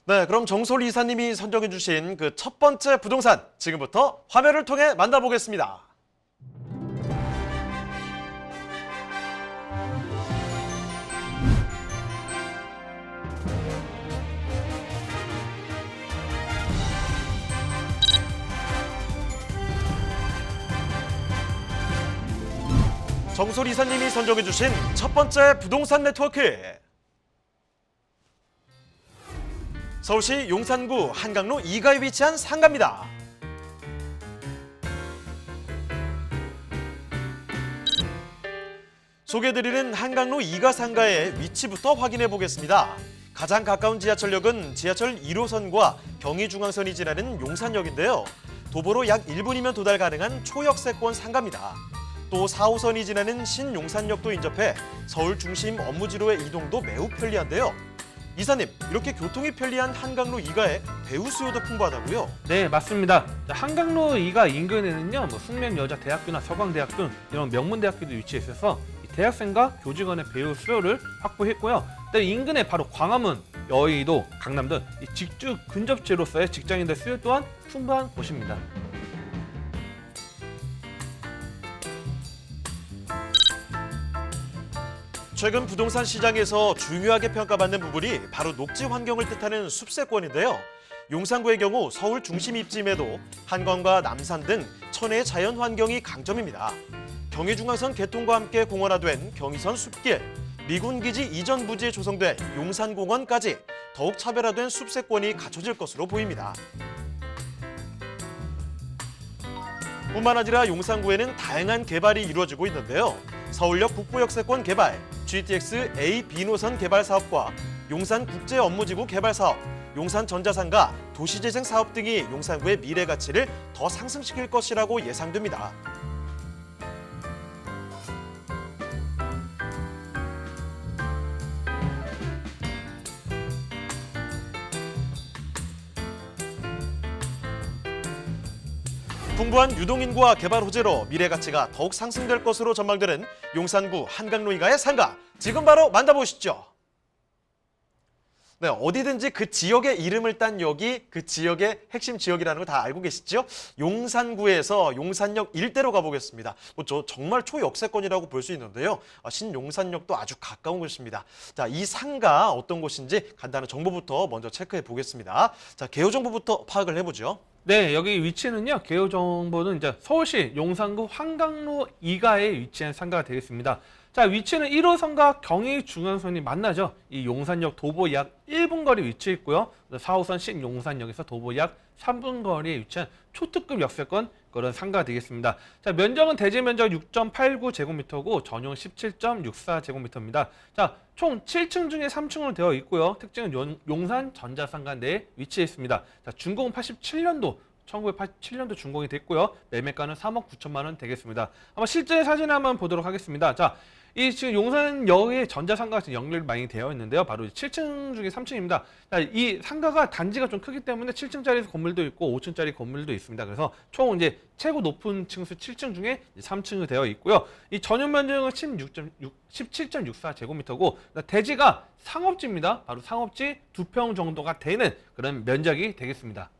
네, 그럼 정솔 이사님이 선정해 주신 그 첫 번째 부동산 지금부터 화면을 통해 만나보겠습니다. 정솔 이사님이 선정해 주신 첫 번째 부동산 네트워크. 서울시 용산구 한강로 2가에 위치한 상가입니다. 소개해드리는 한강로 2가 상가의 위치부터 확인해 보겠습니다. 가장 가까운 지하철역은 지하철 1호선과 경의중앙선이 지나는 용산역인데요. 도보로 약 1분이면 도달 가능한 초역세권 상가입니다. 또 4호선이 지나는 신용산역도 인접해 서울 중심 업무지로의 이동도 매우 편리한데요. 이사님, 이렇게 교통이 편리한 한강로 2가에 배우 수요도 풍부하다고요? 네, 맞습니다. 한강로 2가 인근에는요, 숙명여자대학교나 서강대학 등 이런 명문대학교도 위치해 있어서 대학생과 교직원의 배우 수요를 확보했고요. 인근에 바로 광화문, 여의도, 강남 등 직주 근접지로서의 직장인들 수요 또한 풍부한 곳입니다. 최근 부동산 시장에서 중요하게 평가받는 부분이 바로 녹지 환경을 뜻하는 숲세권인데요. 용산구의 경우 서울 중심 입지임에도 한강과 남산 등 천혜의 자연 환경이 강점입니다. 경의중앙선 개통과 함께 공원화된 경의선 숲길, 미군기지 이전 부지에 조성된 용산공원까지 더욱 차별화된 숲세권이 갖춰질 것으로 보입니다. 뿐만 아니라 용산구에는 다양한 개발이 이루어지고 있는데요. 서울역 북부역세권 개발, GTX A, B노선 개발 사업과 용산국제업무지구 개발 사업, 용산전자상가, 도시재생 사업 등이 용산구의 미래 가치를 더 상승시킬 것이라고 예상됩니다. 풍부한 유동인구와 개발 호재로 미래 가치가 더욱 상승될 것으로 전망되는 용산구 한강로 2가의 상가, 지금 바로 만나보시죠. 네, 어디든지 그 지역의 이름을 딴 역이 그 지역의 핵심 지역이라는 거 다 알고 계시죠? 용산구에서 용산역 일대로 가보겠습니다. 정말 초역세권이라고 볼 수 있는데요. 신용산역도 아주 가까운 곳입니다. 자, 이 상가 어떤 곳인지 간단한 정보부터 먼저 체크해 보겠습니다. 자, 개요 정보부터 파악을 해보죠. 네, 여기 위치는요, 개요 정보는 이제 서울시 용산구 한강로 2가에 위치한 상가가 되겠습니다. 자, 위치는 1호선과 경의중앙선이 만나죠. 이 용산역 도보 약 1분 거리 위치해 있고요. 4호선 신용산역에서 도보 약 3분 거리에 위치한 초특급 역세권 그런 상가가 되겠습니다. 자, 면적은 대지 면적 6.89제곱미터고 전용 17.64제곱미터입니다. 자, 총 7층 중에 3층으로 되어 있고요. 특징은 용산 전자상가 내에 위치해 있습니다. 자, 준공은 87년도 1987년도 준공이 됐고요. 매매가는 3억 9천만 원 되겠습니다. 한번 실제 사진 한번 보도록 하겠습니다. 자, 이 지금 용산역에 전자상가가 연결이 많이 되어 있는데요. 바로 7층 중에 3층입니다. 자, 이 상가가 단지가 좀 크기 때문에 7층짜리 건물도 있고 5층짜리 건물도 있습니다. 그래서 총 이제 최고 높은 층수 7층 중에 3층이 되어 있고요. 이 전용 면적은 17.64제곱미터고 대지가 상업지입니다. 바로 상업지 2평 정도가 되는 그런 면적이 되겠습니다.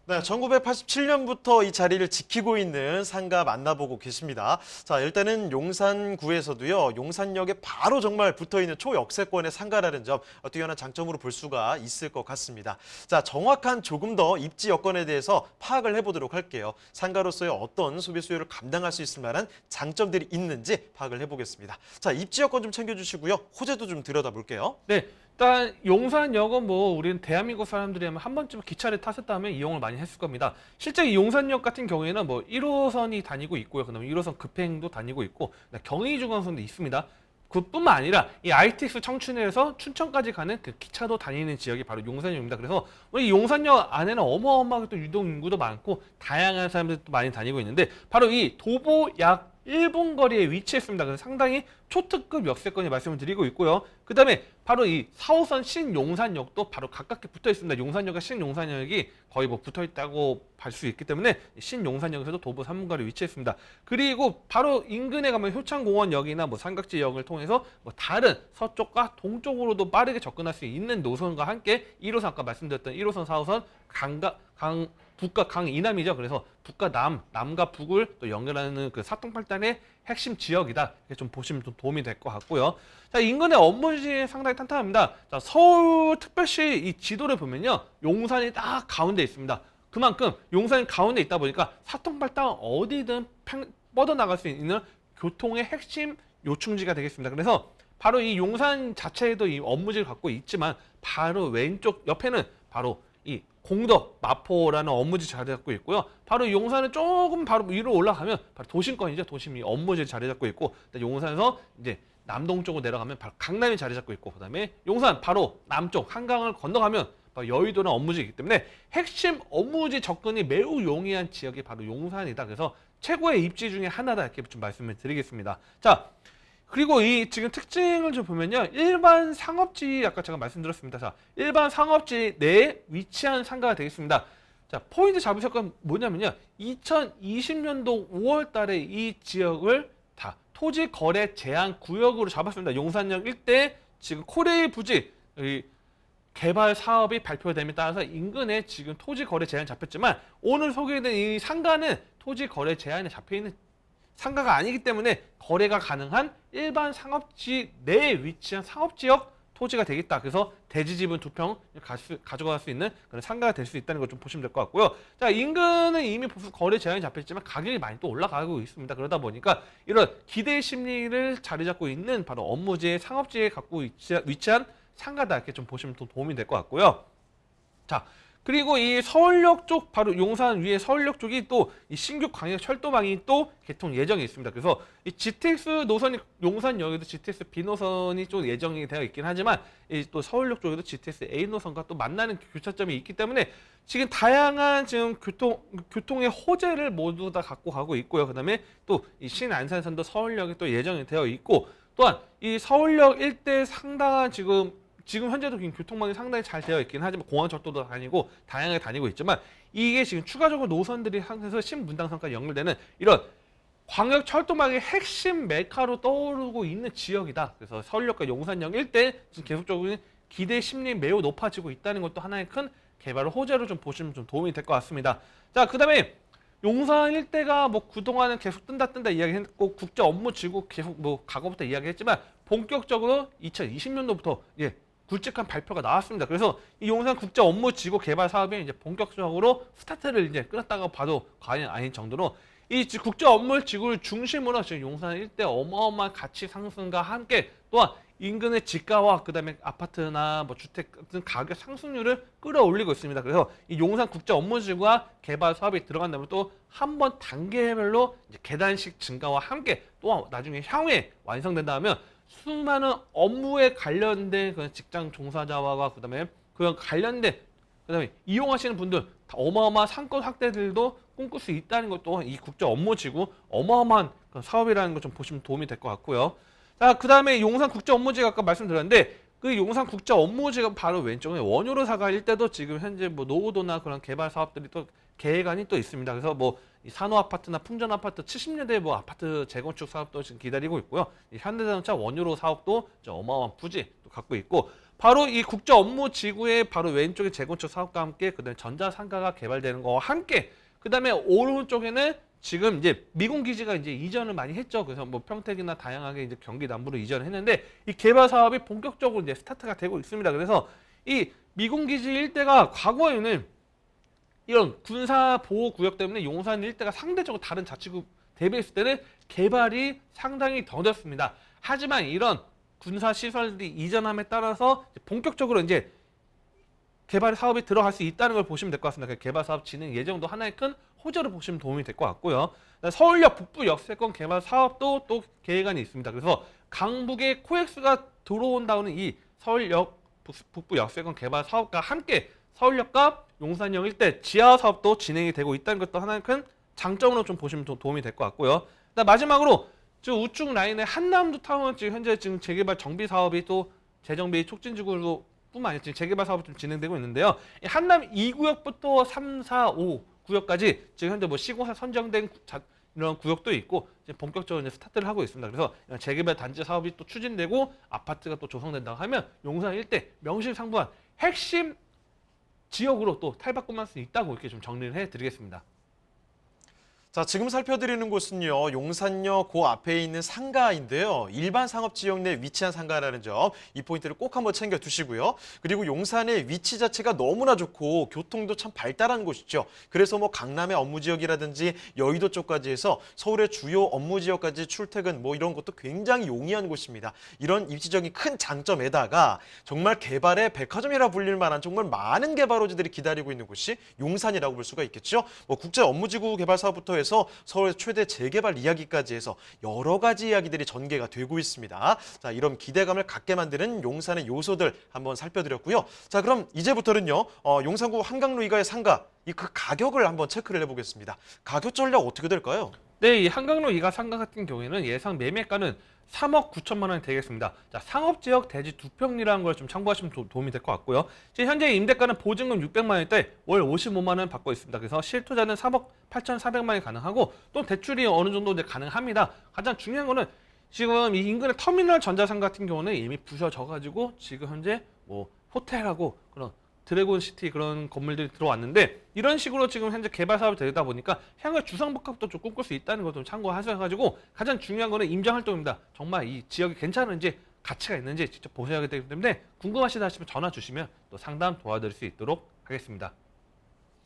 네, 1987년부터 이 자리를 지키고 있는 상가 만나보고 계십니다. 자, 일단은 용산구에서도요, 용산역에 바로 정말 붙어있는 초역세권의 상가라는 점 뛰어난 장점으로 볼 수가 있을 것 같습니다. 자, 정확한 조금 더 입지 여건에 대해서 파악을 해보도록 할게요. 상가로서의 어떤 소비 수요를 감당할 수 있을 만한 장점들이 있는지 파악을 해보겠습니다. 자, 입지 여건 좀 챙겨주시고요. 호재도 좀 들여다볼게요. 네. 일단 용산역은 우리는 대한민국 사람들이 한 번쯤 기차를 탔었다 하면 이용을 많이 했을 겁니다. 실제 이 용산역 같은 경우에는 1호선이 다니고 있고요. 그다음에 1호선 급행도 다니고 있고 경의중앙선도 있습니다. 그뿐만 아니라 이 ITX 청춘에서 춘천까지 가는 그 기차도 다니는 지역이 바로 용산역입니다. 그래서 이 용산역 안에는 어마어마하게 또 유동 인구도 많고 다양한 사람들도 많이 다니고 있는데 바로 이 도보 약 1분 거리에 위치했습니다. 그래서 상당히 초특급 역세권이 말씀을 드리고 있고요. 그다음에 바로 바로 이 4호선 신용산역도 바로 가깝게 붙어 있습니다. 용산역과 신용산역이 거의 뭐 붙어 있다고 볼 수 있기 때문에 신용산역에서도 도보 3분거리 위치했습니다. 그리고 바로 인근에 가면 효창공원역이나 뭐 삼각지역을 통해서 뭐 다른 서쪽과 동쪽으로도 빠르게 접근할 수 있는 노선과 함께 1호선 아까 말씀드렸던 1호선, 4호선 북과 강 이남이죠. 그래서 북과 남과 북을 또 연결하는 그 사통팔단의 핵심 지역이다. 이렇게 좀 보시면 좀 도움이 될 것 같고요. 자, 인근의 업무지 상당히 탄탄합니다. 자, 서울특별시 이 지도를 보면요, 용산이 딱 가운데 있습니다. 그만큼 용산이 가운데 있다 보니까 사통팔단 어디든 뻗어나갈 수 있는 교통의 핵심 요충지가 되겠습니다. 그래서 바로 이 용산 자체에도 이 업무지를 갖고 있지만 바로 왼쪽 옆에는 바로 이 공덕, 마포라는 업무지 자리 잡고 있고요. 바로 용산은 조금 바로 위로 올라가면 바로 도심권이죠. 도심이 업무지 자리 잡고 있고, 용산에서 이제 남동쪽으로 내려가면 바로 강남이 자리 잡고 있고, 그다음에 용산 바로 남쪽 한강을 건너가면 바로 여의도는 업무지이기 때문에 핵심 업무지 접근이 매우 용이한 지역이 바로 용산이다. 그래서 최고의 입지 중에 하나다 이렇게 좀 말씀을 드리겠습니다. 자, 그리고 이 지금 특징을 좀 보면요, 일반 상업지 아까 제가 말씀드렸습니다. 자, 일반 상업지 내에 위치한 상가가 되겠습니다. 자, 포인트 잡으실 건 뭐냐면요, 2020년도 5월달에 이 지역을 다 토지 거래 제한 구역으로 잡았습니다. 용산역 일대 지금 코레일 부지 개발 사업이 발표됨에 따라서 인근에 지금 토지 거래 제한이 잡혔지만 오늘 소개된 이 상가는 토지 거래 제한에 잡혀 있는 상가가 아니기 때문에 거래가 가능한 일반 상업지 내에 위치한 상업지역 토지가 되겠다. 그래서 대지집은 2평 가져갈 수 있는 그런 상가가 될 수 있다는 걸 좀 보시면 될 것 같고요. 자, 인근은 이미 거래 제한이 잡혔지만 가격이 많이 또 올라가고 있습니다. 그러다 보니까 이런 기대 심리를 자리 잡고 있는 바로 업무지의 상업지에 갖고 위치한 상가다 이렇게 좀 보시면 또 도움이 될 것 같고요. 자, 그리고 이 서울역 쪽 바로 용산 위에 서울역 쪽이 또 이 신규 광역 철도망이 또 개통 예정이 있습니다. 그래서 이 GTX 노선이 용산역에도 GTX B 노선이 좀 예정이 되어 있긴 하지만 이 또 서울역 쪽에도 GTX A 노선과 또 만나는 교차점이 있기 때문에 지금 다양한 지금 교통의 호재를 모두 다 갖고 가고 있고요. 그다음에 또 이 신안산선도 서울역에 또 예정이 되어 있고, 또한 이 서울역 일대 상당한 지금 현재도 교통망이 상당히 잘 되어 있긴 하지만 공항철도도 다니고 다양하게 다니고 있지만 이게 지금 추가적으로 노선들이 항해서 신분당선까지 연결되는 이런 광역철도망의 핵심 메카로 떠오르고 있는 지역이다. 그래서 서울역과 용산역 일대 지금 계속적으로 기대 심리 매우 높아지고 있다는 것도 하나의 큰 개발 호재로 좀 보시면 좀 도움이 될 것 같습니다. 자, 그다음에 용산 일대가 뭐 그동안은 계속 뜬다 이야기했고 국제 업무 지구 계속 뭐 과거부터 이야기했지만 본격적으로 2020년도부터 굵직한 발표가 나왔습니다. 그래서 이 용산 국제 업무 지구 개발 사업이 이제 본격적으로 스타트를 이제 끊었다고 봐도 과언이 아닌 정도로 이 국제 업무 지구를 중심으로 지금 용산 일대 어마어마한 가치 상승과 함께 또한 인근의 지가와 그다음에 아파트나 뭐 주택 같은 가격 상승률을 끌어올리고 있습니다. 그래서 이 용산 국제 업무 지구와 개발 사업이 들어간다면 또 한 번 단계별로 이제 계단식 증가와 함께 또 나중에 향후에 완성된다면 수많은 업무에 관련된 그런 직장 종사자와 그다음에 그런 관련된 그다음에 이용하시는 분들 어마어마한 상권 확대들도 꿈꿀 수 있다는 것도 이 국제 업무지구 어마어마한 그런 사업이라는 걸 좀 보시면 도움이 될 것 같고요. 자, 그다음에 용산 국제 업무지가 아까 말씀드렸는데 그 용산 국제 업무지가 바로 왼쪽에 원효로 사가 일대도 지금 현재 뭐 노후도나 그런 개발 사업들이 또 계획안이 또 있습니다. 그래서 뭐 이 산호 아파트나 풍전 아파트 70년대 뭐 아파트 재건축 사업도 지금 기다리고 있고요. 이 현대자동차 원효로 사업도 어마어마한 부지 또 갖고 있고, 바로 이 국제 업무 지구의 바로 왼쪽에 재건축 사업과 함께 그다음에 전자상가가 개발되는 거와 함께 그다음에 오른쪽에는 지금 이제 미군 기지가 이제 이전을 많이 했죠. 그래서 뭐 평택이나 다양하게 이제 경기 남부로 이전을 했는데 이 개발 사업이 본격적으로 이제 스타트가 되고 있습니다. 그래서 이 미군 기지 일대가 과거에는 이런 군사 보호 구역 때문에 용산 일대가 상대적으로 다른 자치구 대비했을 때는 개발이 상당히 더뎠습니다. 하지만 이런 군사 시설들이 이전함에 따라서 본격적으로 이제 개발 사업이 들어갈 수 있다는 걸 보시면 될 것 같습니다. 개발 사업 진행 예정도 하나의 큰 호재로 보시면 도움이 될 것 같고요. 서울역 북부 역세권 개발 사업도 또 계획안이 있습니다. 그래서 강북에 코엑스가 들어온다는 이 서울역 북부 역세권 개발 사업과 함께 서울역과 용산역 일대 지하 사업도 진행이 되고 있다는 것도 하나의 큰 장점으로 좀 보시면 도움이 될 것 같고요. 마지막으로 우측 라인의 한남도 타운 지금 현재 지금 재개발 정비 사업이 또 재정비 촉진지구로 뿐만 아니라 지금 재개발 사업이 좀 진행되고 있는데요. 이 한남 2구역부터 3, 4, 5 구역까지 지금 현재 뭐 시공사 선정된 이런 구역도 있고 이제 본격적으로 이제 스타트를 하고 있습니다. 그래서 이런 재개발 단지 사업이 또 추진되고 아파트가 또 조성된다고 하면 용산 일대 명실상부한 핵심 지역으로 또 탈바꿈할 수 있다고 이렇게 좀 정리를 해드리겠습니다. 자, 지금 살펴드리는 곳은요, 용산역 그 앞에 있는 상가인데요. 일반 상업지역 내 위치한 상가라는 점, 이 포인트를 꼭 한번 챙겨두시고요. 그리고 용산의 위치 자체가 너무나 좋고 교통도 참 발달한 곳이죠. 그래서 뭐 강남의 업무지역이라든지 여의도 쪽까지 해서 서울의 주요 업무지역까지 출퇴근 뭐 이런 것도 굉장히 용이한 곳입니다. 이런 입지적인 큰 장점에다가 정말 개발의 백화점이라 불릴 만한 정말 많은 개발호지들이 기다리고 있는 곳이 용산이라고 볼 수가 있겠죠. 뭐 국제 업무지구 개발 사업부터 해서 서울의 최대 재개발 이야기까지 해서 여러 가지 이야기들이 전개가 되고 있습니다. 자, 이런 기대감을 갖게 만드는 용산의 요소들 한번 살펴드렸고요. 자, 그럼 이제부터는요, 용산구 한강로 이가의 상가, 이 그 가격을 한번 체크를 해보겠습니다. 가격 전략 어떻게 될까요? 네, 이 한강로 이가 상가 같은 경우에는 예상 매매가는 3억 9천만 원이 되겠습니다. 자, 상업지역 대지 2평이라는 걸 좀 참고하시면 도움이 될 것 같고요. 지금 현재 임대가는 보증금 600만 원대, 월 55만 원 받고 있습니다. 그래서 실투자는 3억 8,400만 원이 가능하고 또 대출이 어느 정도 이제 가능합니다. 가장 중요한 거는 지금 이 인근의 터미널 전자상 같은 경우는 이미 부셔져가지고 지금 현재 뭐 호텔하고 그런 드래곤시티 그런 건물들이 들어왔는데 이런 식으로 지금 현재 개발 사업이 되다 보니까 향후 주상복합도 좀 꿈꿀 수 있다는 것 좀 참고하셔가지고 가장 중요한 거는 임장 활동입니다. 정말 이 지역이 괜찮은지 가치가 있는지 직접 보셔야 되기 때문에 궁금하시다 하시면 전화 주시면 또 상담 도와드릴 수 있도록 하겠습니다.